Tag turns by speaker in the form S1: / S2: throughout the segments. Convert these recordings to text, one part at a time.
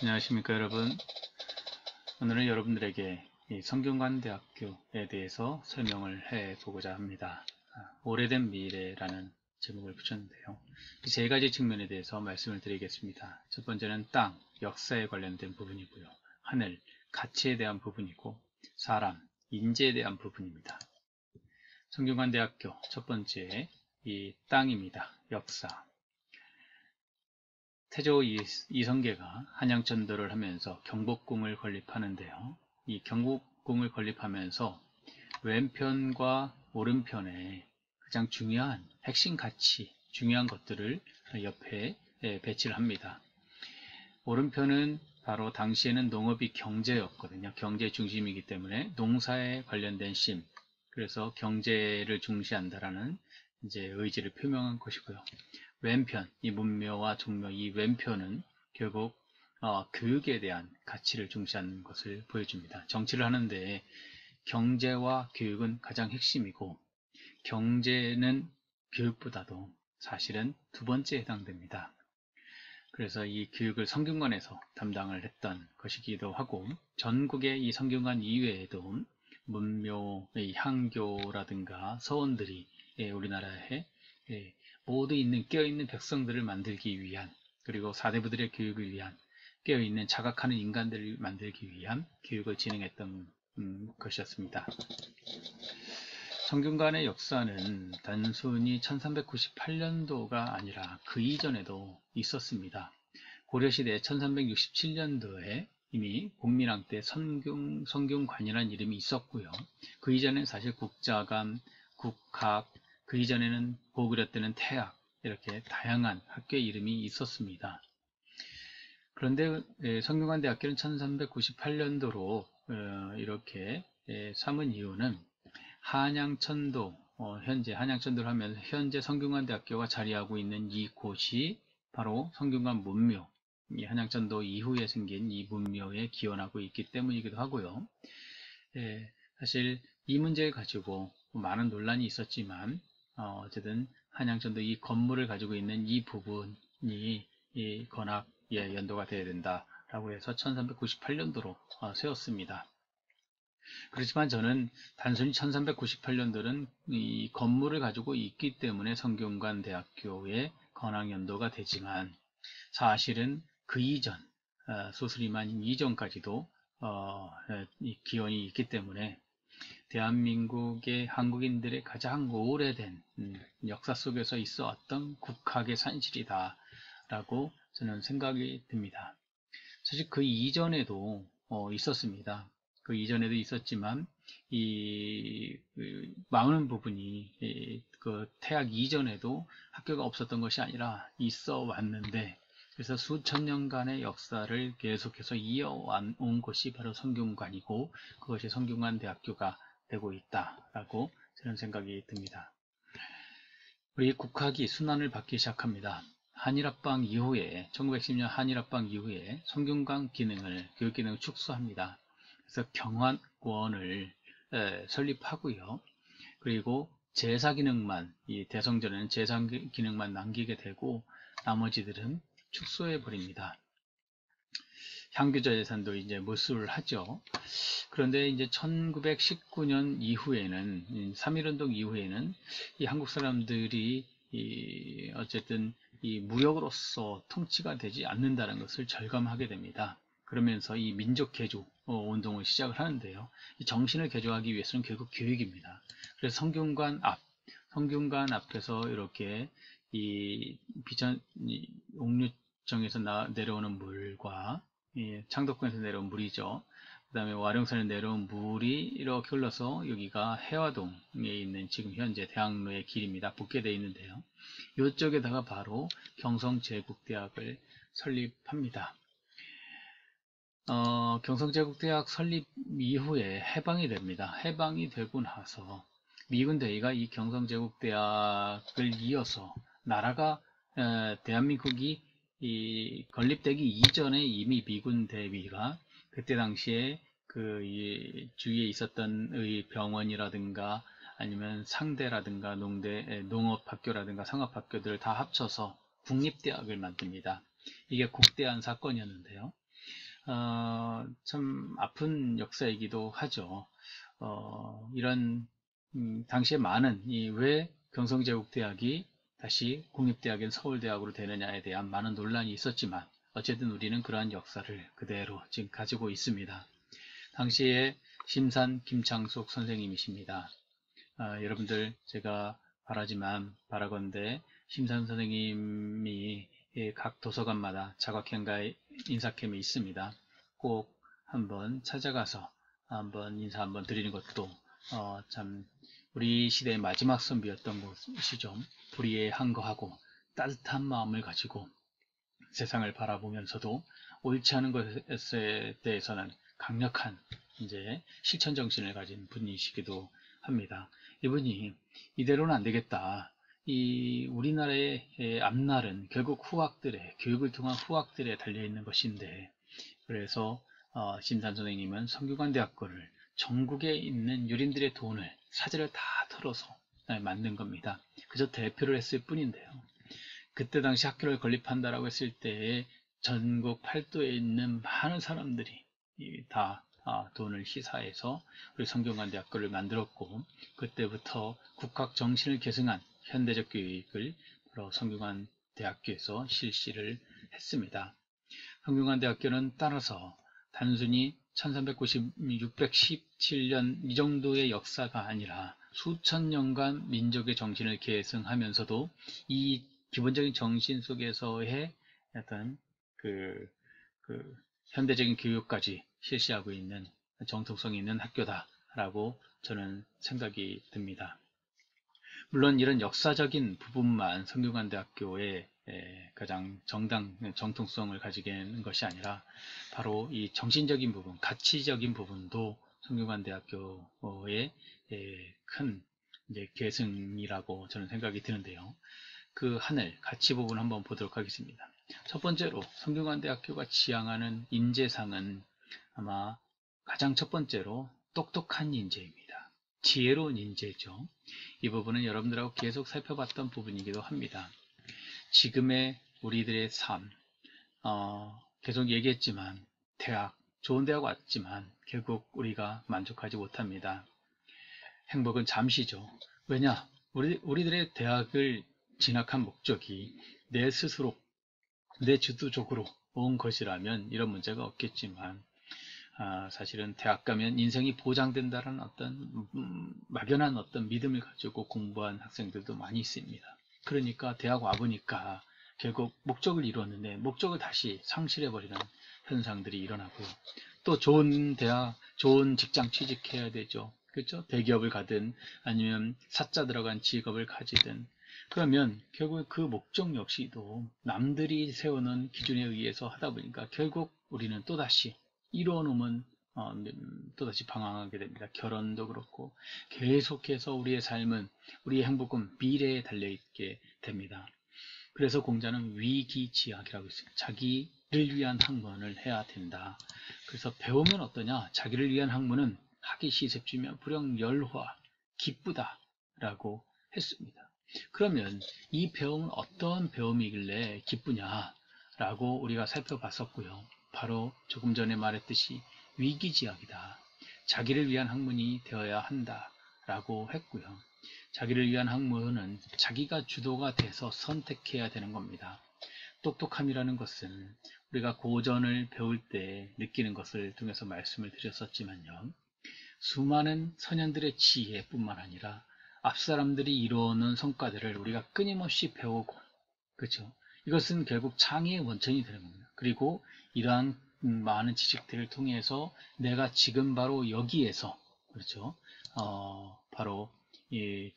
S1: 안녕하십니까 여러분. 오늘은 여러분들에게 이 성균관대학교에 대해서 설명을 해 보고자 합니다. 오래된 미래라는 제목을 붙였는데요. 이 세 가지 측면에 대해서 말씀을 드리겠습니다. 첫 번째는 땅, 역사에 관련된 부분이고요. 하늘, 가치에 대한 부분이고, 사람, 인재에 대한 부분입니다. 성균관대학교 첫 번째, 이 땅입니다. 역사. 태조 이성계가 한양천도를 하면서 경복궁을 건립하는데요. 이 경복궁을 건립하면서 왼편과 오른편에 가장 중요한 핵심 가치, 중요한 것들을 옆에 배치를 합니다. 오른편은 바로 당시에는 농업이 경제였거든요. 경제 중심이기 때문에 농사에 관련된 심, 그래서 경제를 중시한다라는 이제 의지를 표명한 것이고요. 왼편, 이 문묘와 종묘, 이 왼편은 결국 교육에 대한 가치를 중시하는 것을 보여줍니다. 정치를 하는데 경제와 교육은 가장 핵심이고, 경제는 교육보다도 사실은 두 번째에 해당됩니다. 그래서 이 교육을 성균관에서 담당을 했던 것이기도 하고, 전국의 이 성균관 이외에도 문묘의 향교라든가 서원들이 우리나라에 모두 있는 깨어있는 백성들을 만들기 위한, 그리고 사대부들의 교육을 위한, 깨어있는 자각하는 인간들을 만들기 위한 교육을 진행했던 것이었습니다. 성균관의 역사는 단순히 1398년도가 아니라 그 이전에도 있었습니다. 고려시대 1367년도에 이미 공민왕 때 성균관이라는 이름이 있었고요. 그 이전엔 사실 국자감, 국학, 그 이전에는 고구려 때는 태학, 이렇게 다양한 학교의 이름이 있었습니다. 그런데 성균관대학교는 1398년도로 이렇게 삼은 이유는 한양천도, 현재 한양천도를 하면서 현재 성균관대학교가 자리하고 있는 이곳이 바로 성균관 문묘, 이 한양천도 이후에 생긴 이 문묘에 기원하고 있기 때문이기도 하고요. 사실 이 문제를 가지고 많은 논란이 있었지만 어쨌든 한양천도 이 건물을 가지고 있는 이 부분이 이 건학에 연도가 되어야 된다라고 해서 1398년도로 세웠습니다. 그렇지만 저는 단순히 1398년도는 이 건물을 가지고 있기 때문에 성균관대학교의 건학연도가 되지만, 사실은 그 이전, 소수리만 이전까지도 이 기원이 있기 때문에 대한민국의 한국인들의 가장 오래된 역사 속에서 있어 왔던 국학의 산실이다 라고 저는 생각이 듭니다. 사실 그 이전에도 있었습니다. 그 이전에도 있었지만 많은 부분이 그 태학 이전에도 학교가 없었던 것이 아니라 있어 왔는데, 그래서 수천 년간의 역사를 계속해서 이어온 것이 바로 성균관이고, 그것이 성균관대학교가 되고 있다라고 저는 생각이 듭니다. 우리 국학이 순환을 받기 시작합니다. 한일합방 이후에 1910년 한일합방 이후에 성균관 기능을, 교육 기능을 축소합니다. 그래서 경환권을 설립하고요. 그리고 제사 기능만, 이 대성전에는 제사 기능만 남기게 되고 나머지들은 축소해 버립니다. 향교자 재산도 이제 몰수를 하죠. 그런데 이제 1919년 이후에는, 3.1운동 이후에는 이 한국 사람들이 어쨌든 이 무역으로서 통치가 되지 않는다는 것을 절감하게 됩니다. 그러면서 이 민족 개조 운동을 시작을 하는데요. 이 정신을 개조하기 위해서는 결국 교육입니다. 그래서 성균관 앞에서 이렇게 이 옥류정에서 내려오는 물과 창덕궁에서 내려온 물이죠. 그 다음에 와룡산에 내려온 물이 이렇게 흘러서 여기가 해화동에 있는 지금 현재 대학로의 길입니다. 붙게 되어 있는데요. 이쪽에다가 바로 경성제국대학을 설립합니다. 경성제국대학 설립 이후에 해방이 됩니다. 해방이 되고 나서 미군 대위가 이 경성제국대학을 이어서 나라가 대한민국이 건립되기 이전에 이미 미군 대위가 그때 당시에 그 주위에 있었던 병원이라든가 아니면 상대라든가 농업학교라든가 상업학교들을 다 합쳐서 국립대학을 만듭니다. 이게 국대한 사건이었는데요. 참 아픈 역사이기도 하죠. 이런 당시에 많은 왜 경성제국대학이 다시 국립대학인 서울대학으로 되느냐에 대한 많은 논란이 있었지만 어쨌든 우리는 그러한 역사를 그대로 지금 가지고 있습니다. 당시에 심산 김창숙 선생님이십니다. 여러분들 제가 바라건대 심산 선생님이 각 도서관마다 자각행가 인사캠이 있습니다. 꼭 한번 찾아가서 한번 인사 한번 드리는 것도 참 우리 시대의 마지막 선비였던 것이죠. 불의에 항거하고 따뜻한 마음을 가지고 세상을 바라보면서도 옳지 않은 것에 대해서는 강력한 이제 실천 정신을 가진 분이시기도 합니다. 이분이 이대로는 안 되겠다. 이 우리나라의 앞날은 결국 후학들의 교육을 통한 후학들에 달려 있는 것인데, 그래서 심산 선생님은 성균관대학교를 전국에 있는 유림들의 돈을 사재를 다 털어서 만든 겁니다. 그저 대표를 했을 뿐인데요. 그때 당시 학교를 건립한다라고 했을 때에 전국 팔도에 있는 많은 사람들이 다 돈을 희사해서 우리 성균관대학교를 만들었고, 그때부터 국학 정신을 계승한 현대적 교육을 바로 성균관대학교에서 실시를 했습니다. 성균관대학교는 따라서 단순히 1390, 617년 이 정도의 역사가 아니라 수천 년간 민족의 정신을 계승하면서도 이 기본적인 정신 속에서의 어떤 그 현대적인 교육까지 실시하고 있는 정통성이 있는 학교다라고 저는 생각이 듭니다. 물론 이런 역사적인 부분만 성균관대학교의 가장 정통성을 가지게 하는 것이 아니라 바로 이 정신적인 부분, 가치적인 부분도 성균관대학교의 큰 계승이라고 저는 생각이 드는데요. 그 하늘, 가치 부분 한번 보도록 하겠습니다. 첫 번째로 성균관대학교가 지향하는 인재상은 아마 가장 첫 번째로 똑똑한 인재입니다. 지혜로운 인재죠. 이 부분은 여러분들하고 계속 살펴봤던 부분이기도 합니다. 지금의 우리들의 삶, 계속 얘기했지만 좋은 대학 왔지만 결국 우리가 만족하지 못합니다. 행복은 잠시죠. 왜냐? 우리들의 대학을 진학한 목적이 내 스스로, 내 주도적으로 온 것이라면 이런 문제가 없겠지만, 사실은 대학 가면 인생이 보장된다는 어떤 막연한 어떤 믿음을 가지고 공부한 학생들도 많이 있습니다. 그러니까 대학 와보니까 결국 목적을 이루었는데 목적을 다시 상실해버리는 현상들이 일어나고요. 또 좋은 대학, 좋은 직장 취직해야 되죠. 그렇죠? 대기업을 가든 아니면 사자 들어간 직업을 가지든, 그러면 결국 그 목적 역시도 남들이 세우는 기준에 의해서 하다 보니까 결국 우리는 또다시 이뤄놓으면 또다시 방황하게 됩니다. 결혼도 그렇고 계속해서 우리의 삶은, 우리의 행복은 미래에 달려있게 됩니다. 그래서 공자는 위기지학이라고 있어요. 자기를 위한 학문을 해야 된다. 그래서 배우면 어떠냐? 자기를 위한 학문은 학이 시습주면 불영열화, 기쁘다 라고 했습니다. 그러면 이 배움은 어떤 배움이길래 기쁘냐라고 우리가 살펴봤었고요. 바로 조금 전에 말했듯이 위기지학이다. 자기를 위한 학문이 되어야 한다라고 했고요. 자기를 위한 학문은 자기가 주도가 돼서 선택해야 되는 겁니다. 똑똑함이라는 것은 우리가 고전을 배울 때 느끼는 것을 통해서 말씀을 드렸었지만요. 수많은 선현들의 지혜뿐만 아니라 앞사람들이 이루어놓은 성과들을 우리가 끊임없이 배우고, 그렇죠? 이것은 결국 창의의 원천이 되는 겁니다. 그리고 이러한 많은 지식들을 통해서 내가 지금 바로 여기에서, 그렇죠?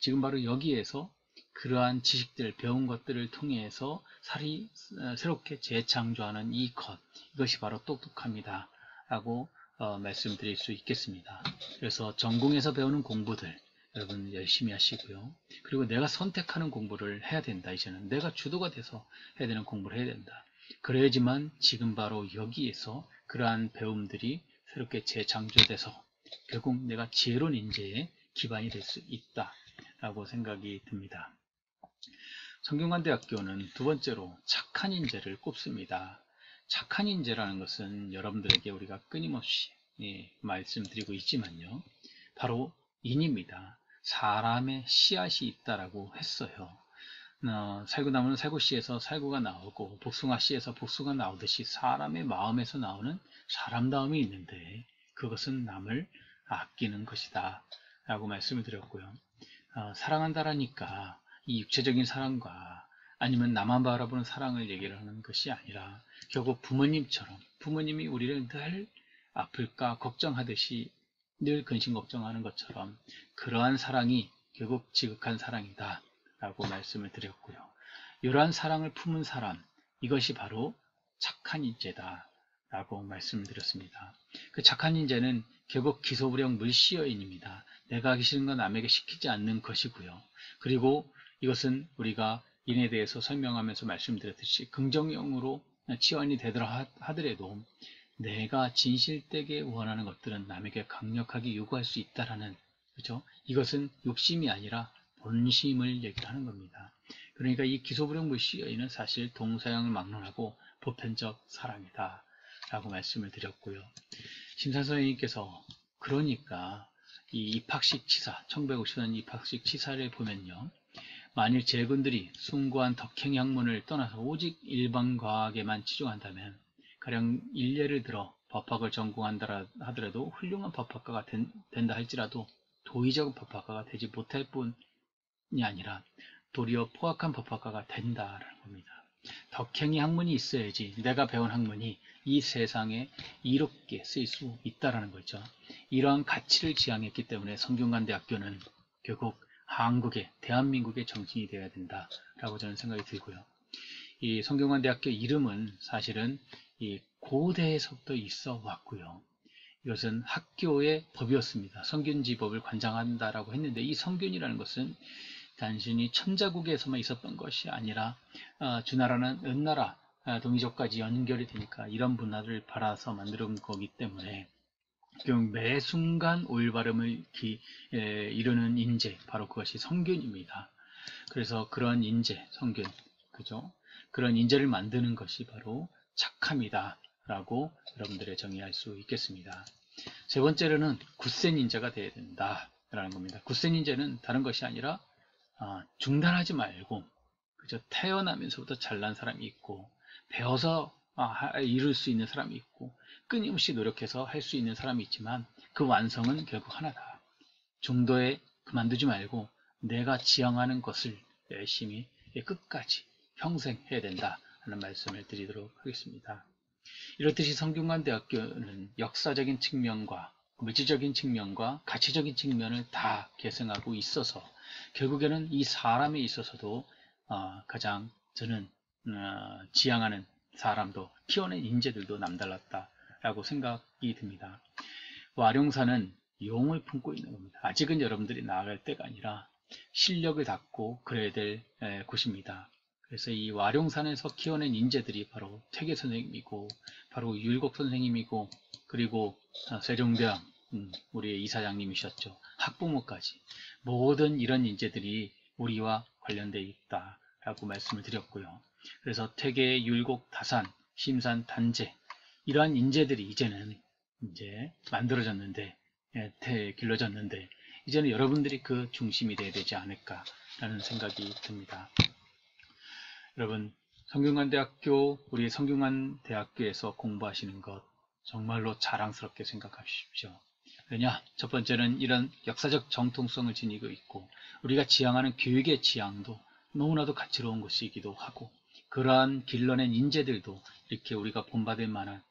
S1: 지금 바로 여기에서 그러한 지식들, 배운 것들을 통해서 새롭게 재창조하는 이것이 바로 똑똑합니다 라고 말씀드릴 수 있겠습니다. 그래서 전공에서 배우는 공부들 여러분 열심히 하시고요. 그리고 내가 선택하는 공부를 해야 된다. 이제는 내가 주도가 돼서 해야 되는 공부를 해야 된다. 그래야지만 지금 바로 여기에서 그러한 배움들이 새롭게 재창조돼서 결국 내가 지혜로운 인재의 기반이 될 수 있다 라고 생각이 듭니다. 성균관대학교는 두 번째로 착한 인재를 꼽습니다. 착한 인재라는 것은 여러분들에게 우리가 끊임없이 말씀드리고 있지만요. 바로 인입니다. 사람의 씨앗이 있다라고 했어요. 살구나무는 살구씨에서 살구가 나오고 복숭아씨에서 복숭아 나오듯이 사람의 마음에서 나오는 사람다움이 있는데 그것은 남을 아끼는 것이다 라고 말씀을 드렸고요. 사랑한다라니까 이 육체적인 사랑과 아니면 나만 바라보는 사랑을 얘기를 하는 것이 아니라 결국 부모님처럼 부모님이 우리를 늘 아플까 걱정하듯이 늘 근심 걱정하는 것처럼 그러한 사랑이 결국 지극한 사랑이다 라고 말씀을 드렸고요. 이러한 사랑을 품은 사람, 이것이 바로 착한 인재다 라고 말씀을 드렸습니다. 그 착한 인재는 결국 기소불영 물시여인입니다. 내가 하기 싫은 건 남에게 시키지 않는 것이고요. 그리고 이것은 우리가 인에 대해서 설명하면서 말씀드렸듯이 긍정형으로 치환이 되더라 하더라도 내가 진실되게 원하는 것들은 남에게 강력하게 요구할 수 있다라는, 그죠? 이것은 욕심이 아니라 본심을 얘기하는 겁니다. 그러니까 이 기소불영 물시여인은 사실 동서양을 막론하고 보편적 사랑이다 라고 말씀을 드렸고요. 심산선생님께서 그러니까 이 입학식 치사, 1950년 입학식 치사를 보면요. 만일 제군들이 숭고한 덕행 학문을 떠나서 오직 일반 과학에만 치중한다면 가령 일례를 들어 법학을 전공한다 하더라도 훌륭한 법학가가 된다 할지라도 도의적 법학가가 되지 못할 뿐이 아니라 도리어 포악한 법학가가 된다라는 겁니다. 덕행이 학문이 있어야지 내가 배운 학문이 이 세상에 이롭게 쓰일 수 있다라는 거죠. 이러한 가치를 지향했기 때문에 성균관대학교는 결국 한국의, 대한민국의 정신이 되어야 된다라고 저는 생각이 들고요. 이 성균관대학교 이름은 사실은 이 고대에서부터 있어 왔고요. 이것은 학교의 법이었습니다. 성균지법을 관장한다라고 했는데 이 성균이라는 것은 단순히 천자국에서만 있었던 것이 아니라 주나라는 은나라 동이족까지 연결이 되니까 이런 문화를 바라서 만든 거기 때문에 매 순간 올바름을 이루는 인재, 바로 그것이 성균입니다. 그래서 그런 인재, 성균, 그죠? 그런 인재를 만드는 것이 바로 착함이다 라고 여러분들의 정의할 수 있겠습니다. 세 번째로는 굳센 인재가 되어야 된다 라는 겁니다. 굳센 인재는 다른 것이 아니라 중단하지 말고, 그죠? 태어나면서부터 잘난 사람이 있고 배워서 이룰 수 있는 사람이 있고 끊임없이 노력해서 할 수 있는 사람이 있지만 그 완성은 결국 하나다. 중도에 그만두지 말고 내가 지향하는 것을 열심히 끝까지 평생 해야 된다 하는 말씀을 드리도록 하겠습니다. 이렇듯이 성균관대학교는 역사적인 측면과 물질적인 측면과 가치적인 측면을 다 계승하고 있어서 결국에는 이 사람에 있어서도 가장 저는 지향하는 사람도 키워낸 인재들도 남달랐다라고 생각이 듭니다. 와룡사는 용을 품고 있는 겁니다. 아직은 여러분들이 나아갈 때가 아니라 실력을 닦고 그래야 될 곳입니다. 그래서 이 와룡산에서 키워낸 인재들이 바로 퇴계 선생님이고 바로 율곡 선생님이고 그리고 세종대왕 우리의 이사장님이셨죠. 학부모까지 모든 이런 인재들이 우리와 관련되어 있다라고 말씀을 드렸고요. 그래서 퇴계, 율곡, 다산, 심산, 단재 이러한 인재들이 이제는 이제 만들어졌는데 길러졌는데 이제는 여러분들이 그 중심이 되어야 되지 않을까라는 생각이 듭니다. 여러분 성균관대학교 우리 성균관대학교에서 공부하시는 것 정말로 자랑스럽게 생각하십시오. 왜냐? 첫 번째는 이런 역사적 정통성을 지니고 있고 우리가 지향하는 교육의 지향도 너무나도 가치로운 것이기도 하고 그러한 길러낸 인재들도 이렇게 우리가 본받을 만한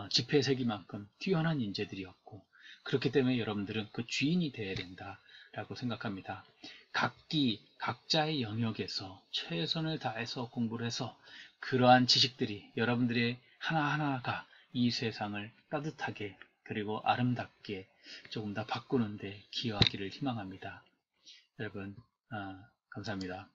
S1: 지폐세기만큼 뛰어난 인재들이었고 그렇기 때문에 여러분들은 그 주인이 되어야 된다라고 생각합니다. 각자의 영역에서 최선을 다해서 공부를 해서 그러한 지식들이 여러분들의 하나하나가 이 세상을 따뜻하게 그리고 아름답게 조금 더 바꾸는데 기여하기를 희망합니다. 여러분 감사합니다.